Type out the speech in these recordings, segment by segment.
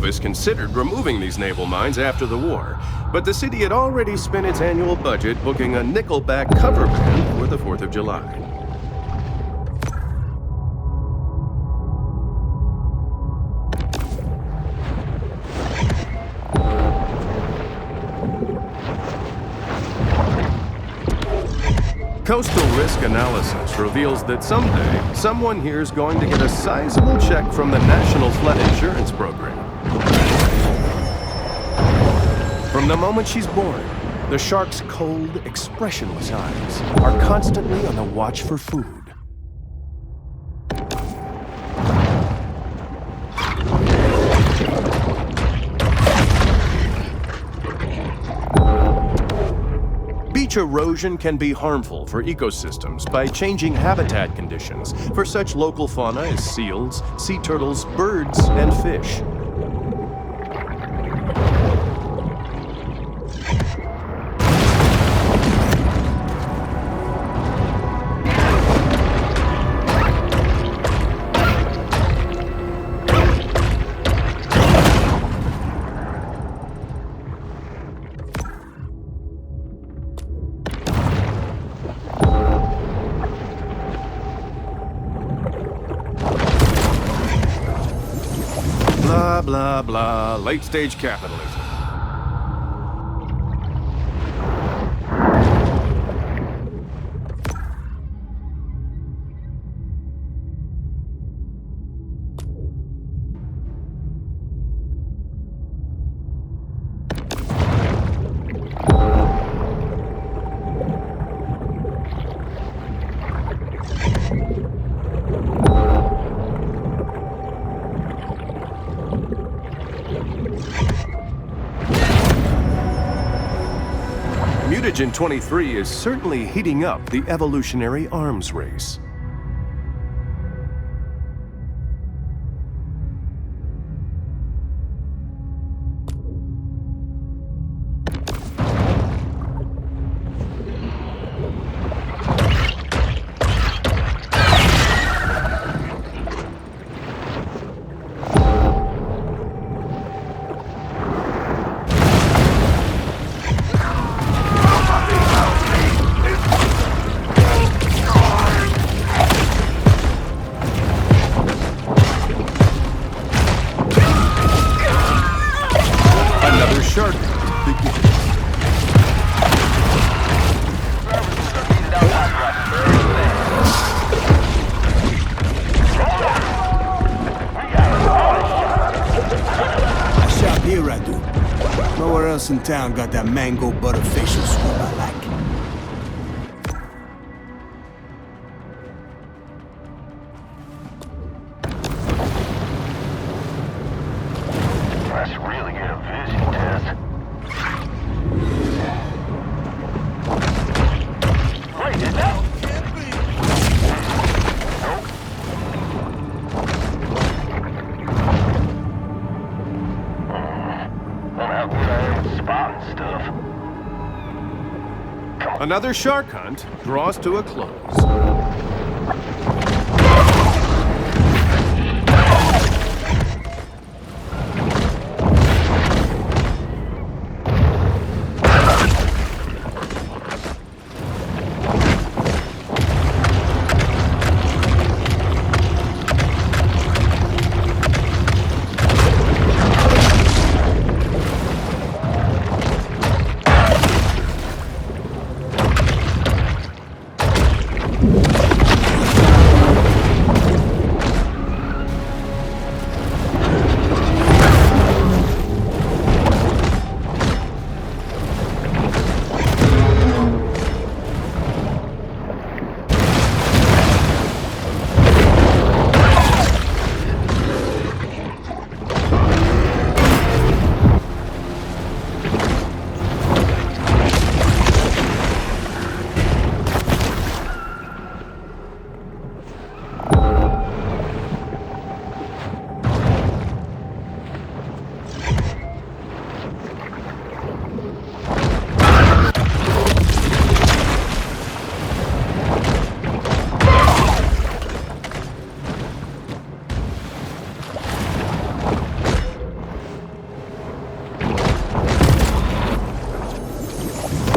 Clovis considered removing these naval mines after the war, but the city had already spent its annual budget booking a Nickelback cover band for the 4th of July. Coastal risk analysis reveals that someday, someone here is going to get a sizable check from the National Flood Insurance Program. From the moment she's born, the shark's cold, expressionless eyes are constantly on the watch for food. Beach erosion can be harmful for ecosystems by changing habitat conditions for such local fauna as seals, sea turtles, birds, and fish. Blah, blah, blah, late-stage capitalism. Mutagen 23 is certainly heating up the evolutionary arms race. Shark begins. I shop here, I do. Nowhere else in town got that mango butter facial scrub I like. Let's really get a vision test. Wait, is that? Nope. Don't have to spotting stuff. Come on. Another shark hunt draws to a close.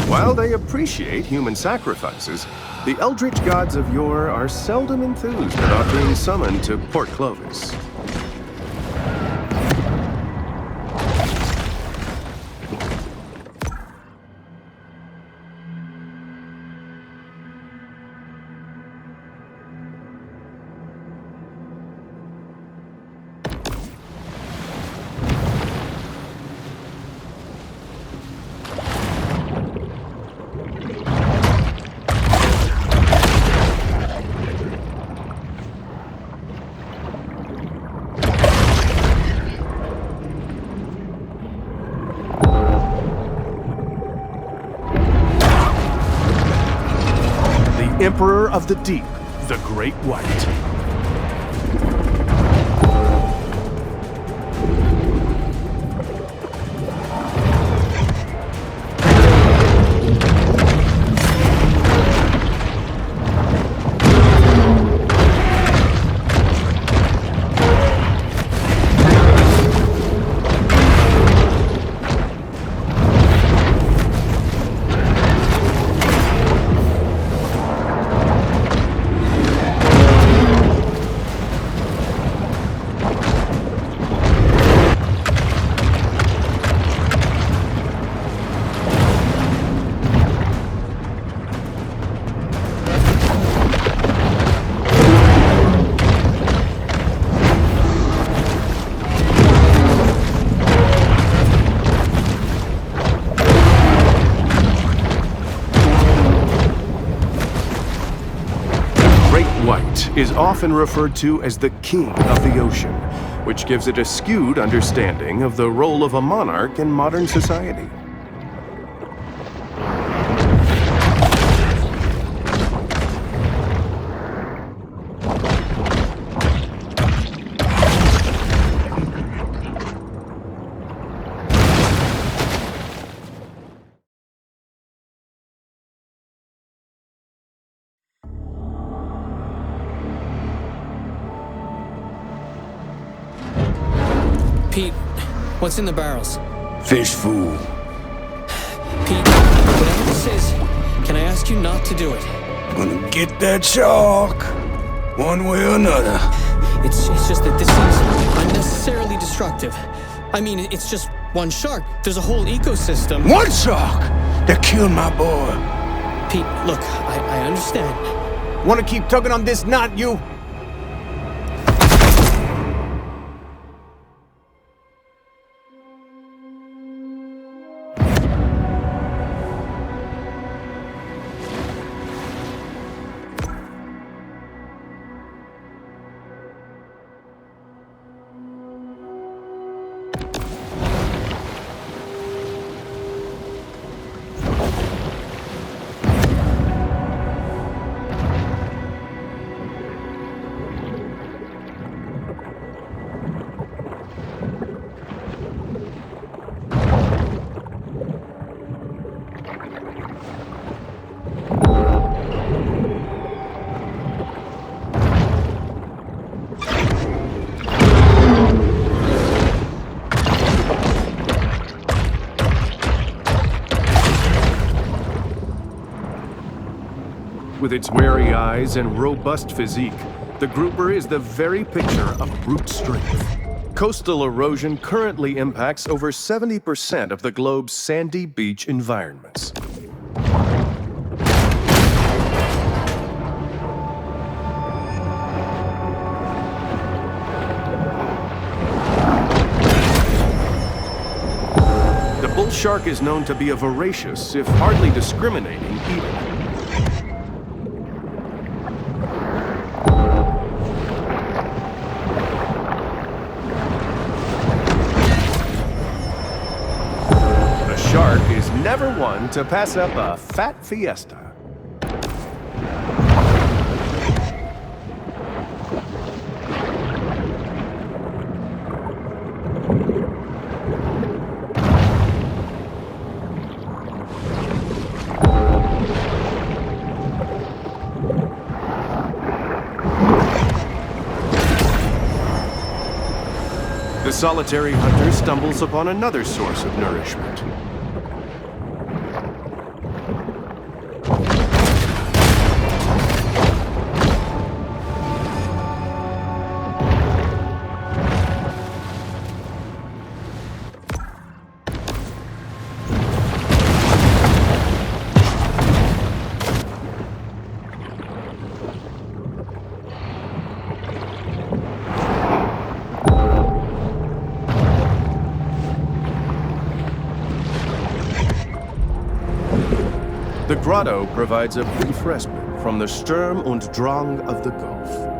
While they appreciate human sacrifices, the eldritch gods of yore are seldom enthused about being summoned to Port Clovis. Emperor of the Deep, the Great White. Is often referred to as the king of the ocean, which gives it a skewed understanding of the role of a monarch in modern society. Pete, what's in the barrels? Fish food. Pete, whatever this is, can I ask you not to do it? Gonna get that shark, one way or another. It's just that this seems unnecessarily destructive. I mean, it's just one shark. There's a whole ecosystem. One shark that killed my boy. Pete, look, I understand. Wanna keep tugging on this knot, you? With its wary eyes and robust physique, the grouper is the very picture of brute strength. Coastal erosion currently impacts over 70% of the globe's sandy beach environments. The bull shark is known to be a voracious, if hardly discriminating, eater. Shark is never one to pass up a fat fiesta. The solitary hunter stumbles upon another source of nourishment. The grotto provides a brief respite from the Sturm und Drang of the Gulf.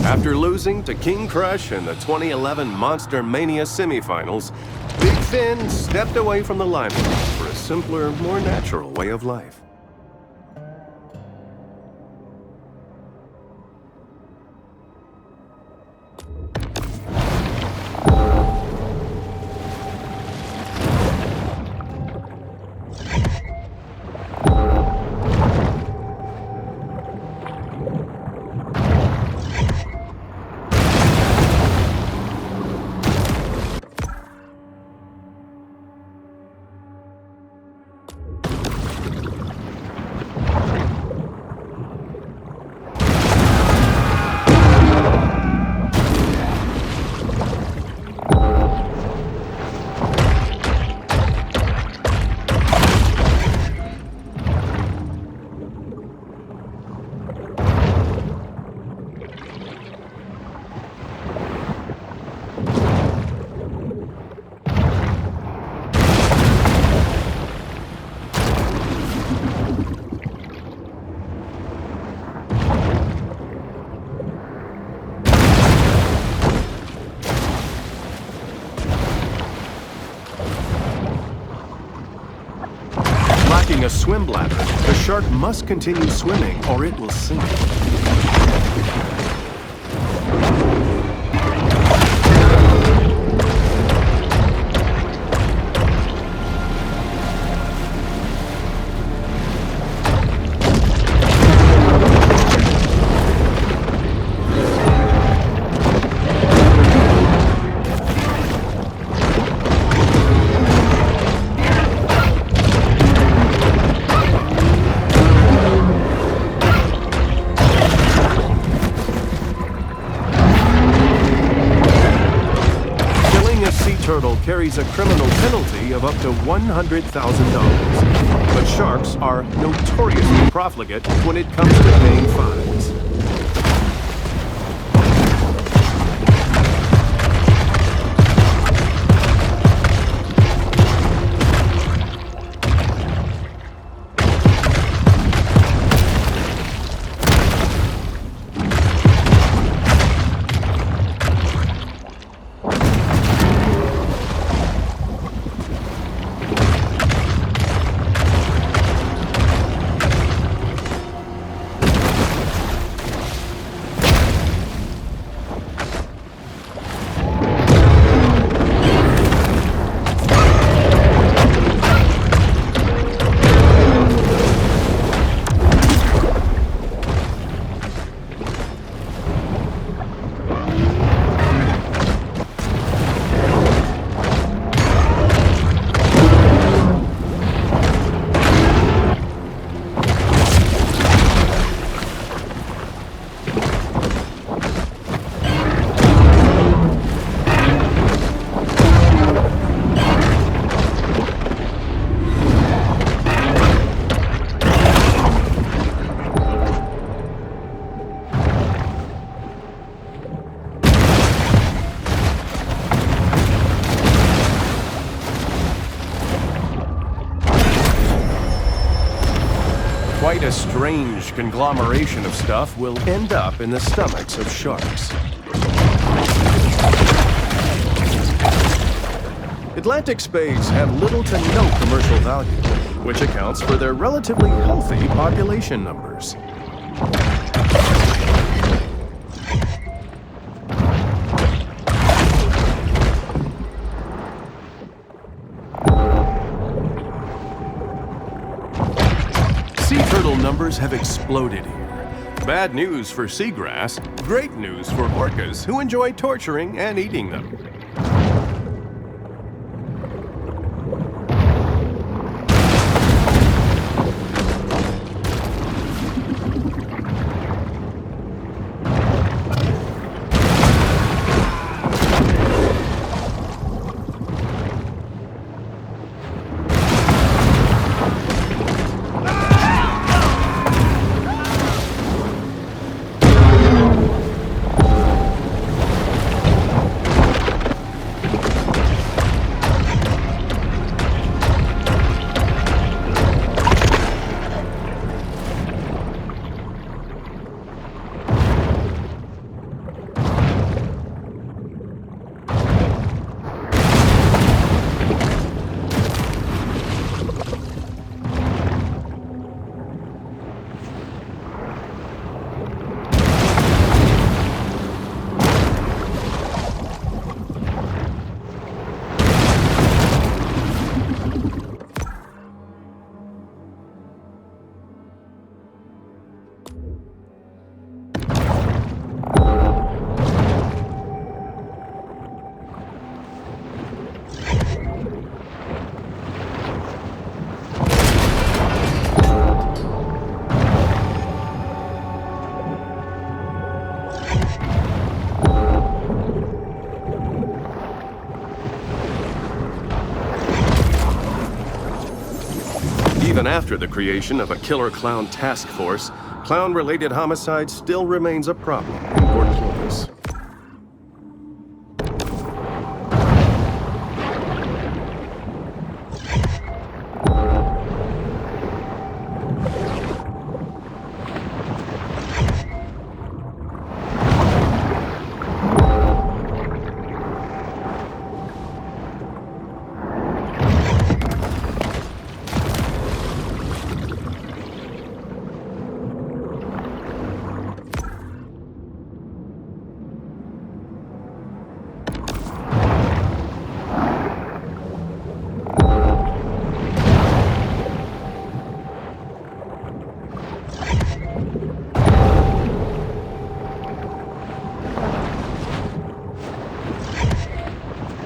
After losing to King Crush in the 2011 Monster Mania semifinals, Big Finn stepped away from the limelight for a simpler, more natural way of life. Lacking a swim bladder, the shark must continue swimming or it will sink. Turtle carries a criminal penalty of up to $100,000. But sharks are notoriously profligate when it comes to paying fines. Quite a strange conglomeration of stuff will end up in the stomachs of sharks. Atlantic spades have little to no commercial value, which accounts for their relatively healthy population numbers. Sea turtle numbers have exploded here. Bad news for seagrass, great news for orcas who enjoy torturing and eating them. Even after the creation of a killer clown task force, clown-related homicide still remains a problem in Port Clovis.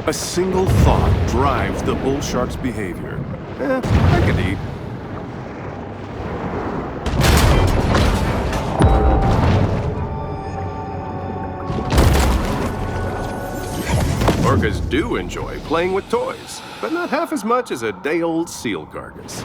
A single thought drives the bull shark's behavior. I could eat. Orcas do enjoy playing with toys, but not half as much as a day-old seal carcass.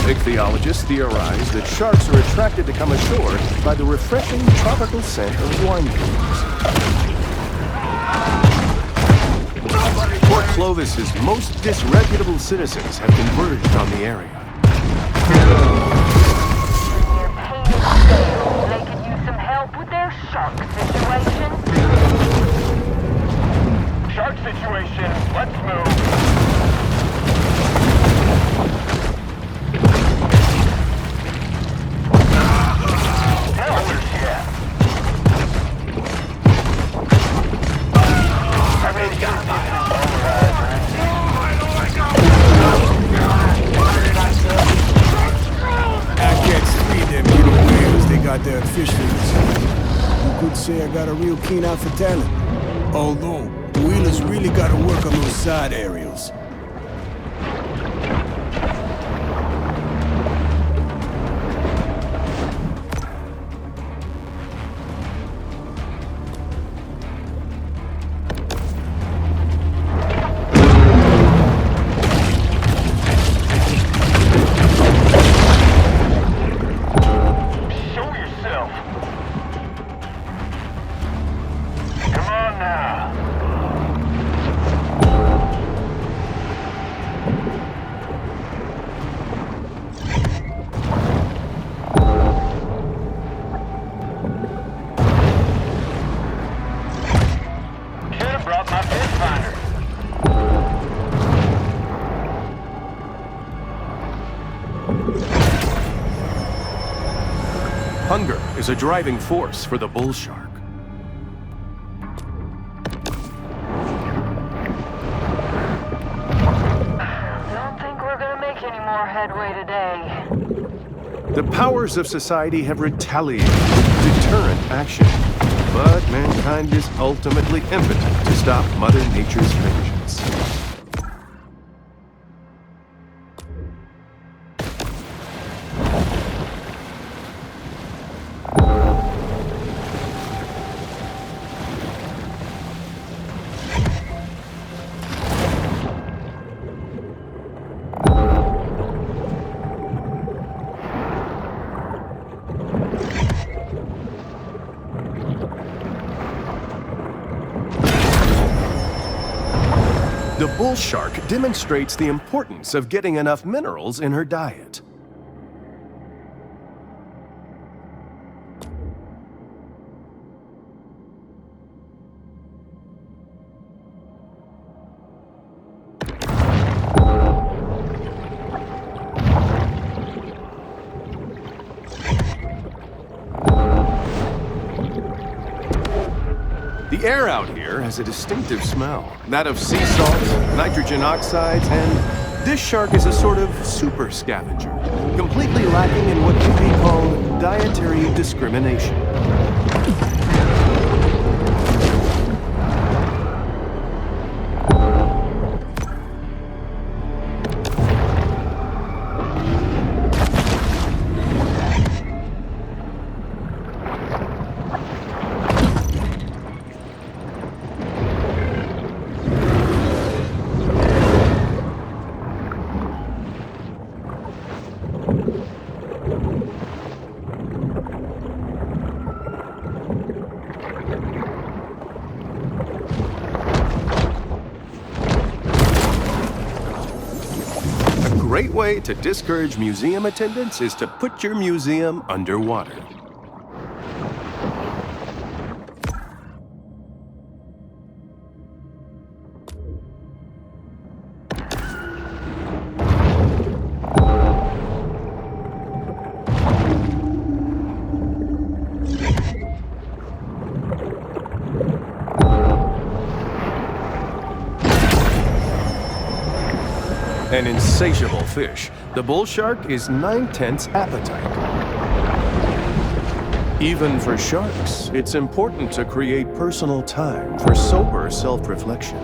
Ichthyologists theorize that sharks are attracted to come ashore by the refreshing tropical scent of wine cools. Port Clovis's most disreputable citizens have converged on the area. They could use some help with their shark situation. Shark situation, let's move. Their fish rings. You could say I got a real keen eye for talent. Although, Wheeler's really got to work on those side aerials. is a driving force for the bull shark. Don't think we're gonna make any more headway today. The powers of society have retaliated with deterrent action, but mankind is ultimately impotent to stop Mother Nature's vengeance. The bull shark demonstrates the importance of getting enough minerals in her diet. The air out here has a distinctive smell, that of sea salt, nitrogen oxides, and this shark is a sort of super scavenger, completely lacking in what could be called dietary discrimination. A great way to discourage museum attendance is to put your museum underwater. An insatiable fish, the bull shark is 9/10 appetite. Even for sharks, it's important to create personal time for sober self-reflection.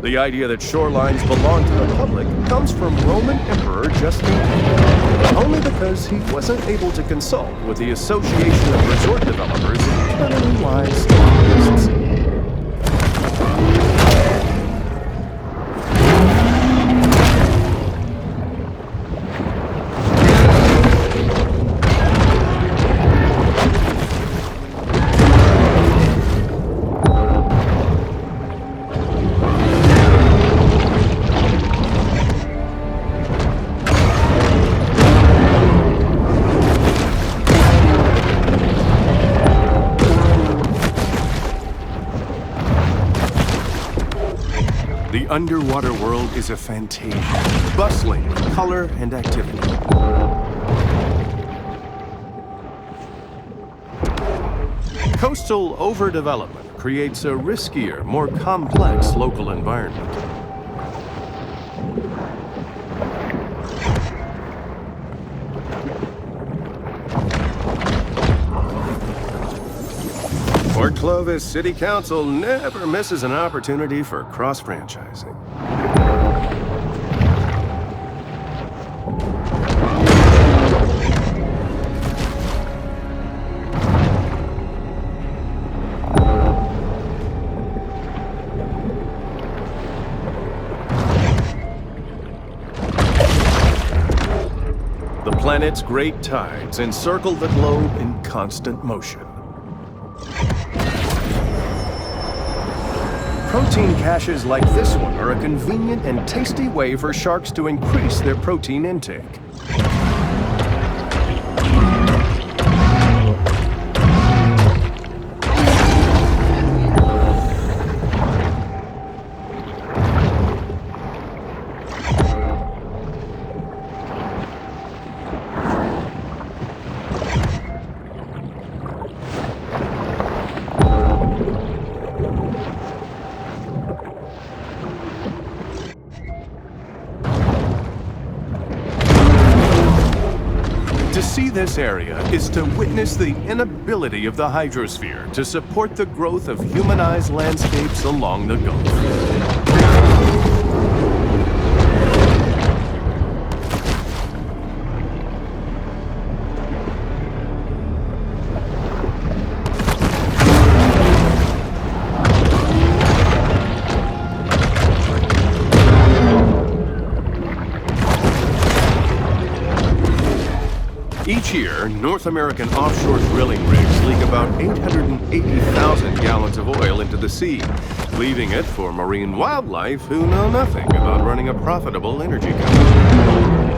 The idea that shorelines belong to the public comes from Roman Emperor Justinian, only because he wasn't able to consult with the Association of Resort Developers in determining wise lists. The underwater world is a fantasia, bustling with color and activity. Coastal overdevelopment creates a riskier, more complex local environment. Port Clovis City Council never misses an opportunity for cross-franchising. The planet's great tides encircle the globe in constant motion. Protein caches like this one are a convenient and tasty way for sharks to increase their protein intake. To see this area is to witness the inability of the hydrosphere to support the growth of humanized landscapes along the Gulf. Each year, North American offshore drilling rigs leak about 880,000 gallons of oil into the sea, leaving it for marine wildlife who know nothing about running a profitable energy company.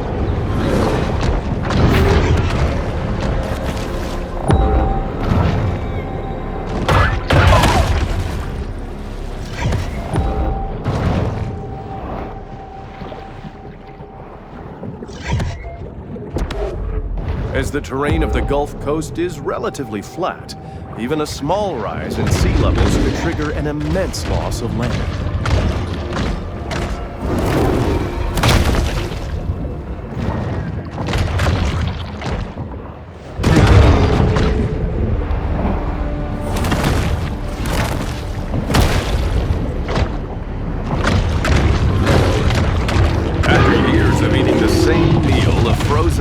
As the terrain of the Gulf Coast is relatively flat, even a small rise in sea levels could trigger an immense loss of land.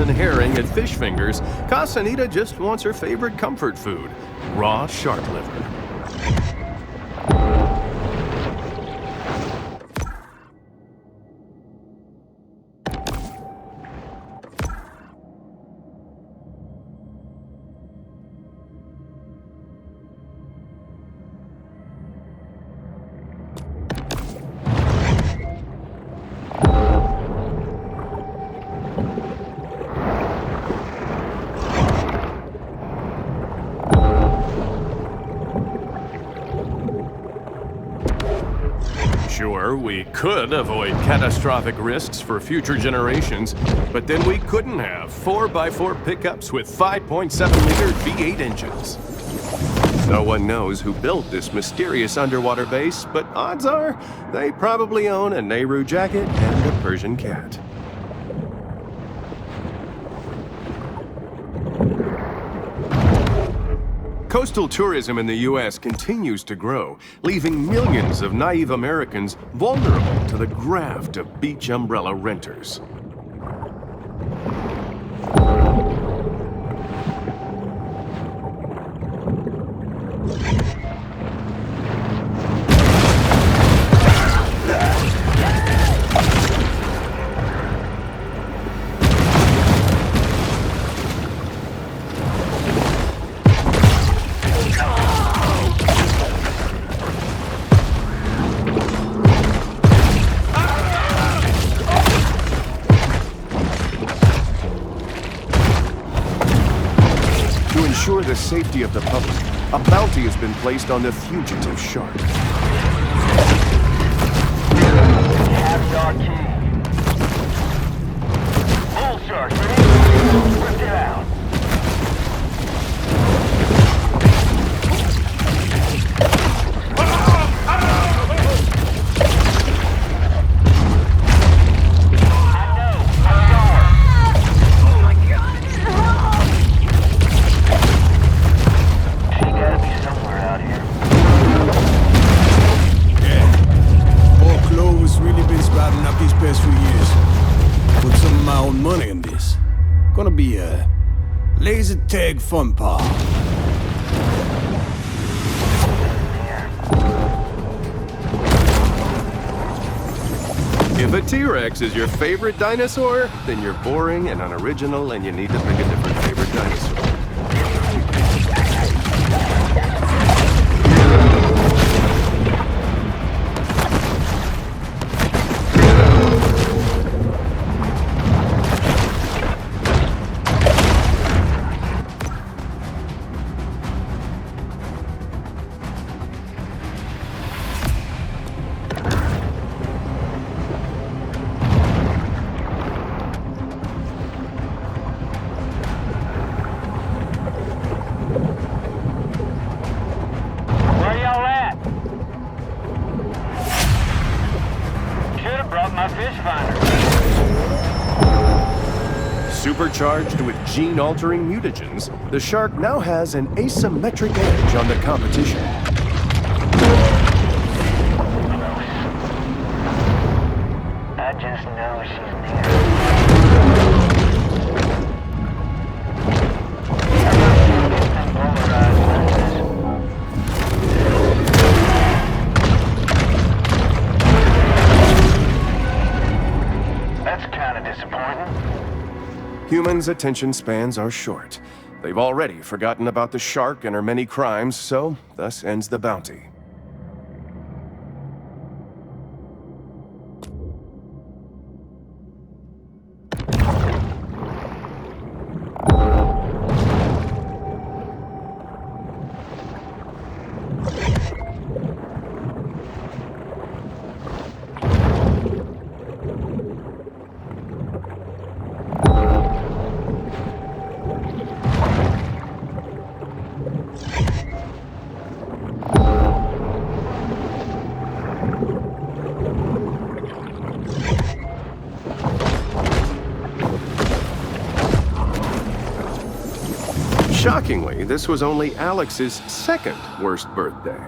Herring at Fish Fingers, Casanita just wants her favorite comfort food, raw shark liver. Sure, we could avoid catastrophic risks for future generations, but then we couldn't have 4x4 pickups with 5.7-liter V8 engines. No one knows who built this mysterious underwater base, but odds are they probably own a Nehru jacket and a Persian cat. Coastal tourism in the U.S. continues to grow, leaving millions of naive Americans vulnerable to the graft of beach umbrella renters. To ensure the safety of the public, a bounty has been placed on the fugitive shark. Have our key. Bull shark, ready? Lift it out. Gonna be a laser tag fun park. If a T-Rex is your favorite dinosaur, then you're boring and unoriginal and you need to pick a different favorite dinosaur. Where y'all at? Should've brought my fish finder. Supercharged with gene-altering mutagens, the shark now has an asymmetric edge on the competition. I just know she's near. That's kind of disappointing. Humans' attention spans are short. They've already forgotten about the shark and her many crimes, so thus ends the bounty. Shockingly, this was only Alex's second worst birthday.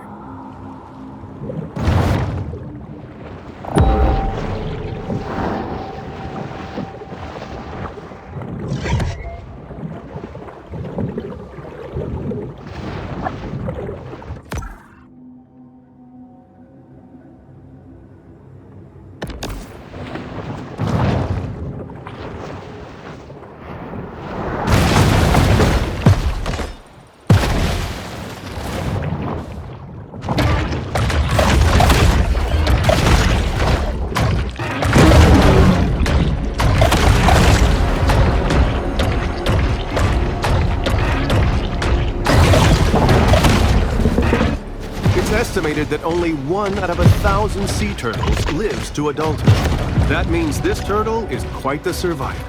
Estimated that only 1 out of 1,000 sea turtles lives to adulthood. That means this turtle is quite the survivor.